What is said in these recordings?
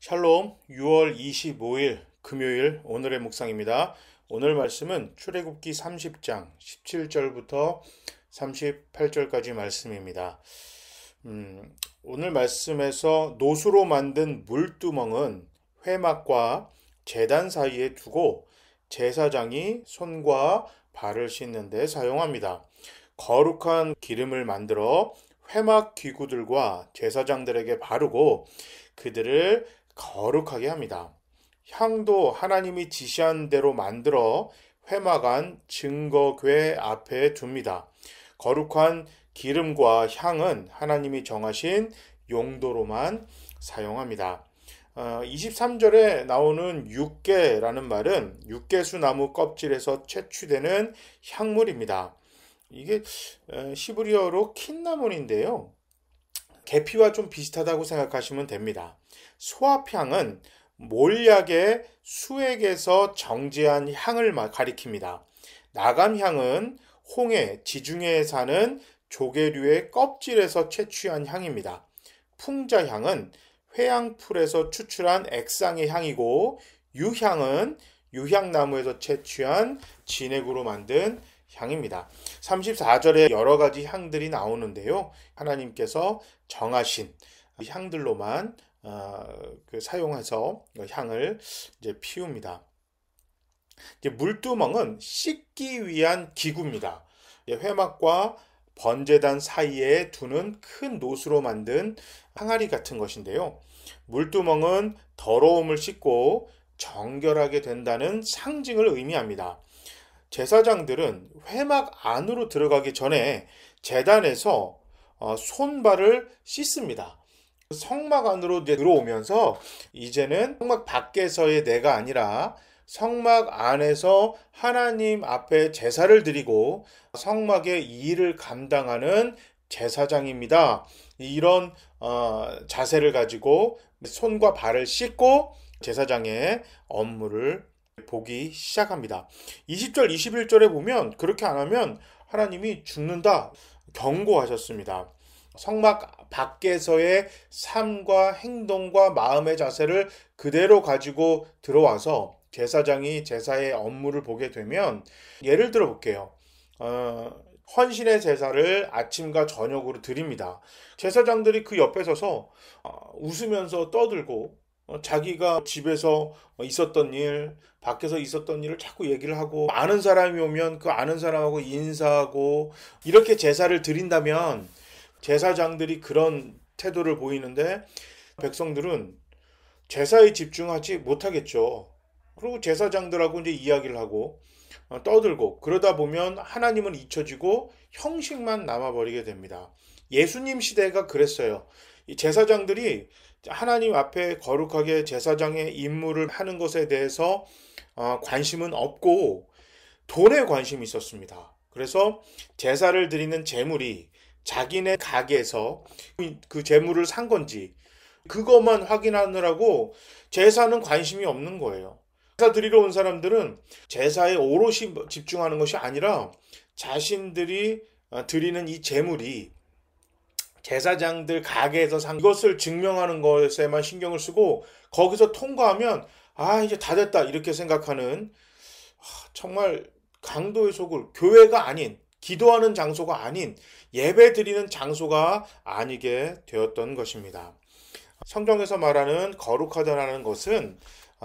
샬롬 6월 25일 금요일 오늘의 묵상입니다. 오늘 말씀은 출애굽기 30장 17절부터 38절까지 말씀입니다. 오늘 말씀에서 노수로 만든 물두멍은 회막과 제단 사이에 두고 제사장이 손과 발을 씻는 데 사용합니다. 거룩한 기름을 만들어 회막 기구들과 제사장들에게 바르고 그들을 거룩하게 합니다. 향도 하나님이 지시한 대로 만들어 회막 안 증거궤 앞에 둡니다. 거룩한 기름과 향은 하나님이 정하신 용도로만 사용합니다. 23절에 나오는 육개라는 말은 육개수 나무 껍질에서 채취되는 향물입니다. 이게 히브리어로 킨나몬인데요. 계피와 좀 비슷하다고 생각하시면 됩니다. 소합향은 몰약의 수액에서 정제한 향을 가리킵니다. 나감향은 홍해, 지중해에 사는 조개류의 껍질에서 채취한 향입니다. 풍자향은 회양풀에서 추출한 액상의 향이고, 유향은 유향나무에서 채취한 진액으로 만든 향입니다. 34절에 여러 가지 향들이 나오는데요. 하나님께서 정하신 향들로만 사용해서 향을 이제 피웁니다. 이제 물두멍은 씻기 위한 기구입니다. 회막과 번제단 사이에 두는 큰 노수로 만든 항아리 같은 것인데요. 물두멍은 더러움을 씻고 정결하게 된다는 상징을 의미합니다. 제사장들은 회막 안으로 들어가기 전에 제단에서 손발을 씻습니다. 성막 안으로 들어오면서 이제는 성막 밖에서의 내가 아니라 성막 안에서 하나님 앞에 제사를 드리고 성막의 일을 감당하는 제사장입니다. 이런 자세를 가지고 손과 발을 씻고 제사장의 업무를 보기 시작합니다. 20절, 21절에 보면 그렇게 안 하면 하나님이 죽는다 경고하셨습니다. 성막 밖에서의 삶과 행동과 마음의 자세를 그대로 가지고 들어와서 제사장이 제사의 업무를 보게 되면, 예를 들어 볼게요. 헌신의 제사를 아침과 저녁으로 드립니다. 제사장들이 그 옆에 서서 웃으면서 떠들고 자기가 집에서 있었던 일, 밖에서 있었던 일을 자꾸 얘기를 하고, 아는 사람이 오면 그 아는 사람하고 인사하고, 이렇게 제사를 드린다면 제사장들이 그런 태도를 보이는데 백성들은 제사에 집중하지 못하겠죠. 그리고 제사장들하고 이제 이야기를 하고 떠들고, 그러다 보면 하나님은 잊혀지고 형식만 남아버리게 됩니다. 예수님 시대가 그랬어요. 이 제사장들이 하나님 앞에 거룩하게 제사장의 임무를 하는 것에 대해서 관심은 없고 돈에 관심이 있었습니다. 그래서 제사를 드리는 제물이 자기네 가게에서 그 제물을 산 건지 그것만 확인하느라고 제사는 관심이 없는 거예요. 제사 드리러 온 사람들은 제사에 오롯이 집중하는 것이 아니라 자신들이 드리는 이 제물이 제사장들 가게에서 산 이것을 증명하는 것에만 신경을 쓰고, 거기서 통과하면 이제 다 됐다 이렇게 생각하는, 정말 강도의 속을, 교회가 아닌, 기도하는 장소가 아닌, 예배 드리는 장소가 아니게 되었던 것입니다. 성경에서 말하는 거룩하다라는 것은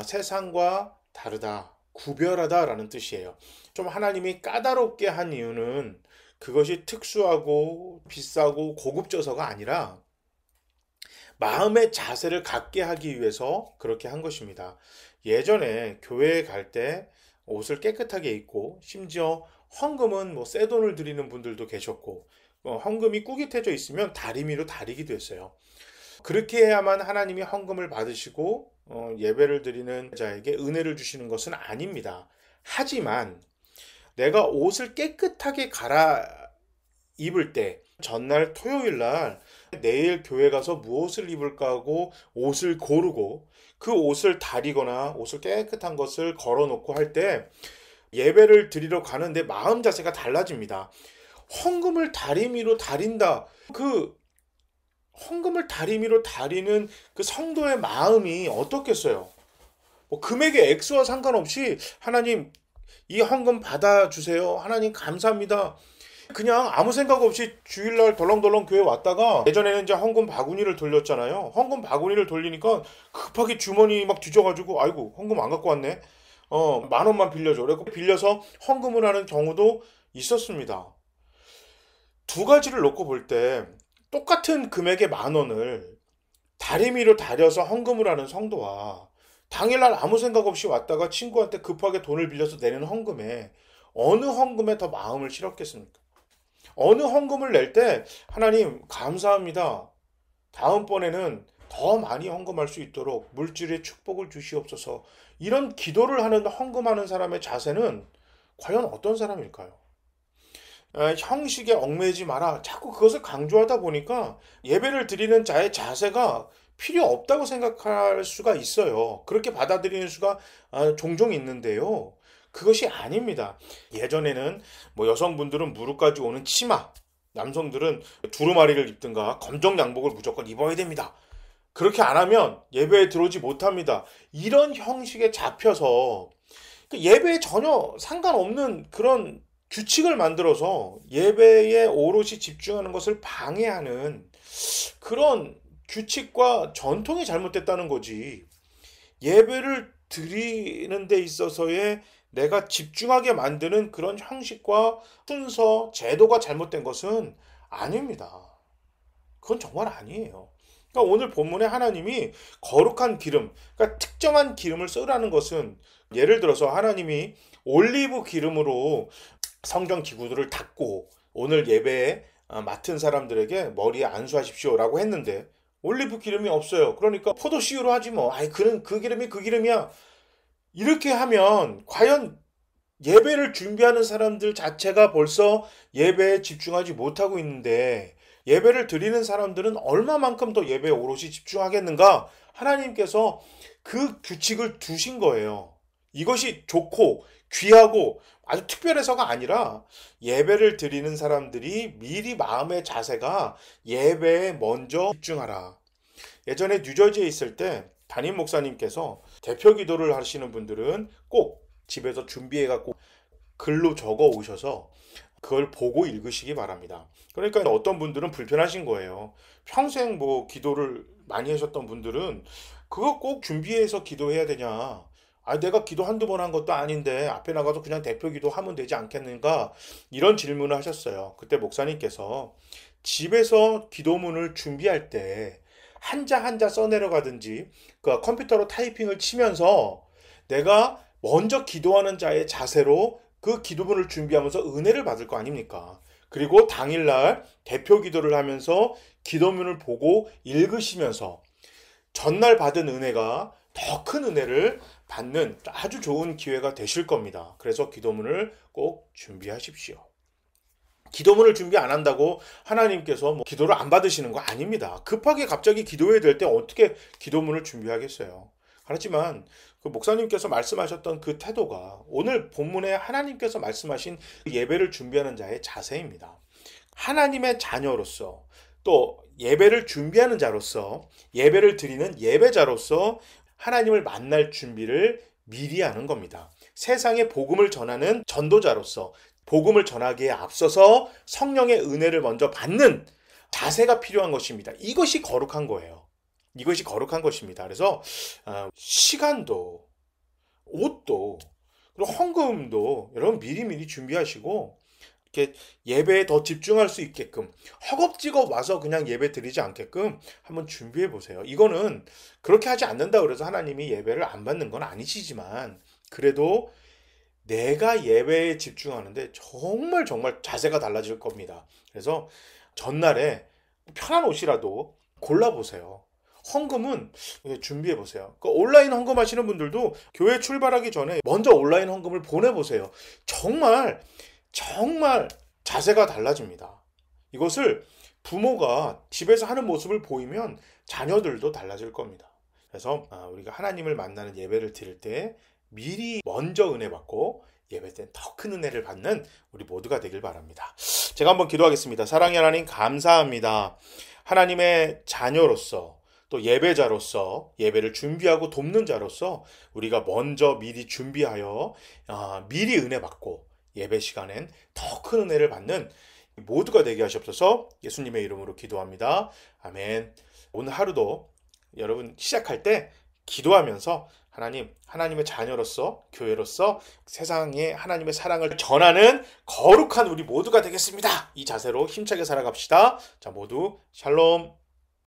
세상과 다르다, 구별하다라는 뜻이에요. 좀 하나님이 까다롭게 한 이유는 그것이 특수하고 비싸고 고급져서가 아니라 마음의 자세를 갖게 하기 위해서 그렇게 한 것입니다. 예전에 교회에 갈 때 옷을 깨끗하게 입고, 심지어 헌금은 새 돈을 드리는 분들도 계셨고, 헌금이 꾸깃해져 있으면 다리미로 다리기도 했어요. 그렇게 해야만 하나님이 헌금을 받으시고 예배를 드리는 자에게 은혜를 주시는 것은 아닙니다. 하지만 내가 옷을 깨끗하게 갈아 입을 때, 전날 토요일 날 내일 교회 가서 무엇을 입을까 하고 옷을 고르고, 그 옷을 다리거나 옷을 깨끗한 것을 걸어놓고 할 때 예배를 드리러 가는데 마음 자세가 달라집니다. 헌금을 다리미로 다린다. 그 헌금을 다리미로 다리는 그 성도의 마음이 어떻겠어요? 뭐 금액의 액수와 상관없이 하나님 이 헌금 받아주세요. 하나님 감사합니다. 그냥 아무 생각 없이 주일날 덜렁덜렁 교회 왔다가 예전에는 이제 헌금 바구니를 돌렸잖아요. 헌금 바구니를 돌리니까 급하게 주머니 막 뒤져가지고 아이고 헌금 안 갖고 왔네. 10,000원만 빌려줘. 그래서 빌려서 헌금을 하는 경우도 있었습니다. 두 가지를 놓고 볼 때 똑같은 금액의 10,000원을 다리미로 다려서 헌금을 하는 성도와 당일날 아무 생각 없이 왔다가 친구한테 급하게 돈을 빌려서 내는 헌금에 어느 헌금에 더 마음을 실었겠습니까? 어느 헌금을 낼 때 하나님 감사합니다. 다음번에는 더 많이 헌금할 수 있도록 물질의 축복을 주시옵소서. 이런 기도를 하는 헌금하는 사람의 자세는 과연 어떤 사람일까요? 형식에 얽매이지 마라. 자꾸 그것을 강조하다 보니까 예배를 드리는 자의 자세가 필요 없다고 생각할 수가 있어요. 그렇게 받아들이는 수가 종종 있는데요. 그것이 아닙니다. 예전에는 뭐 여성분들은 무릎까지 오는 치마, 남성들은 두루마리를 입든가 검정 양복을 무조건 입어야 됩니다. 그렇게 안 하면 예배에 들어오지 못합니다. 이런 형식에 잡혀서 예배에 전혀 상관없는 그런 규칙을 만들어서 예배에 오롯이 집중하는 것을 방해하는 그런 규칙과 전통이 잘못됐다는 거지. 예배를 드리는 데 있어서의 내가 집중하게 만드는 그런 형식과 순서, 제도가 잘못된 것은 아닙니다. 그건 정말 아니에요. 그러니까 오늘 본문에 하나님이 거룩한 기름, 그러니까 특정한 기름을 쓰라는 것은 예를 들어서 하나님이 올리브 기름으로 성경 기구들을 닦고 오늘 예배에 맡은 사람들에게 머리에 안수하십시오라고 했는데 올리브 기름이 없어요. 그러니까 포도씨유로 하지 뭐. 아이 그 기름이 그 기름이야. 이렇게 하면 과연 예배를 준비하는 사람들 자체가 벌써 예배에 집중하지 못하고 있는데 예배를 드리는 사람들은 얼마만큼 더 예배에 오롯이 집중하겠는가? 하나님께서 그 규칙을 두신 거예요. 이것이 좋고 귀하고 아주 특별해서가 아니라 예배를 드리는 사람들이 미리 마음의 자세가 예배에 먼저 집중하라. 예전에 뉴저지에 있을 때 담임 목사님께서 대표 기도를 하시는 분들은 꼭 집에서 준비해갖고 글로 적어 오셔서 그걸 보고 읽으시기 바랍니다. 그러니까 어떤 분들은 불편하신 거예요. 평생 뭐 기도를 많이 하셨던 분들은 그거 꼭 준비해서 기도해야 되냐. 내가 기도 한두 번 한 것도 아닌데 앞에 나가서 그냥 대표 기도하면 되지 않겠는가? 이런 질문을 하셨어요. 그때 목사님께서 집에서 기도문을 준비할 때 한자 한자 써내려가든지 그 컴퓨터로 타이핑을 치면서 내가 먼저 기도하는 자의 자세로 그 기도문을 준비하면서 은혜를 받을 거 아닙니까? 그리고 당일날 대표 기도를 하면서 기도문을 보고 읽으시면서 전날 받은 은혜가 더 큰 은혜를 받는 아주 좋은 기회가 되실 겁니다. 그래서 기도문을 꼭 준비하십시오. 기도문을 준비 안 한다고 하나님께서 뭐 기도를 안 받으시는 거 아닙니다. 급하게 갑자기 기도해야 될 때 어떻게 기도문을 준비하겠어요. 하지만 그 목사님께서 말씀하셨던 그 태도가 오늘 본문에 하나님께서 말씀하신 예배를 준비하는 자의 자세입니다. 하나님의 자녀로서 또 예배를 준비하는 자로서 예배를 드리는 예배자로서 하나님을 만날 준비를 미리 하는 겁니다. 세상에 복음을 전하는 전도자로서 복음을 전하기에 앞서서 성령의 은혜를 먼저 받는 자세가 필요한 것입니다. 이것이 거룩한 거예요. 이것이 거룩한 것입니다. 그래서 시간도 옷도 그리고 헌금도 여러분 미리미리 준비하시고 이렇게 예배에 더 집중할 수 있게끔 허겁지겁 와서 그냥 예배 드리지 않게끔 한번 준비해 보세요. 이거는 그렇게 하지 않는다 그래서 하나님이 예배를 안 받는 건 아니시지만 그래도 내가 예배에 집중하는데 정말 자세가 달라질 겁니다. 그래서 전날에 편한 옷이라도 골라보세요. 헌금은 준비해보세요. 온라인 헌금하시는 분들도 교회 출발하기 전에 먼저 온라인 헌금을 보내보세요. 정말 자세가 달라집니다. 이것을 부모가 집에서 하는 모습을 보이면 자녀들도 달라질 겁니다. 그래서 우리가 하나님을 만나는 예배를 드릴 때 미리 먼저 은혜 받고 예배 때 더 큰 은혜를 받는 우리 모두가 되길 바랍니다. 제가 한번 기도하겠습니다. 사랑의 하나님 감사합니다. 하나님의 자녀로서 또 예배자로서 예배를 준비하고 돕는 자로서 우리가 먼저 미리 준비하여 미리 은혜 받고 예배 시간엔 더 큰 은혜를 받는 모두가 되게 하시옵소서. 예수님의 이름으로 기도합니다. 아멘. 오늘 하루도 여러분 시작할 때 기도하면서 하나님의 자녀로서 교회로서 세상에 하나님의 사랑을 전하는 거룩한 우리 모두가 되겠습니다. 이 자세로 힘차게 살아갑시다. 자, 모두 샬롬.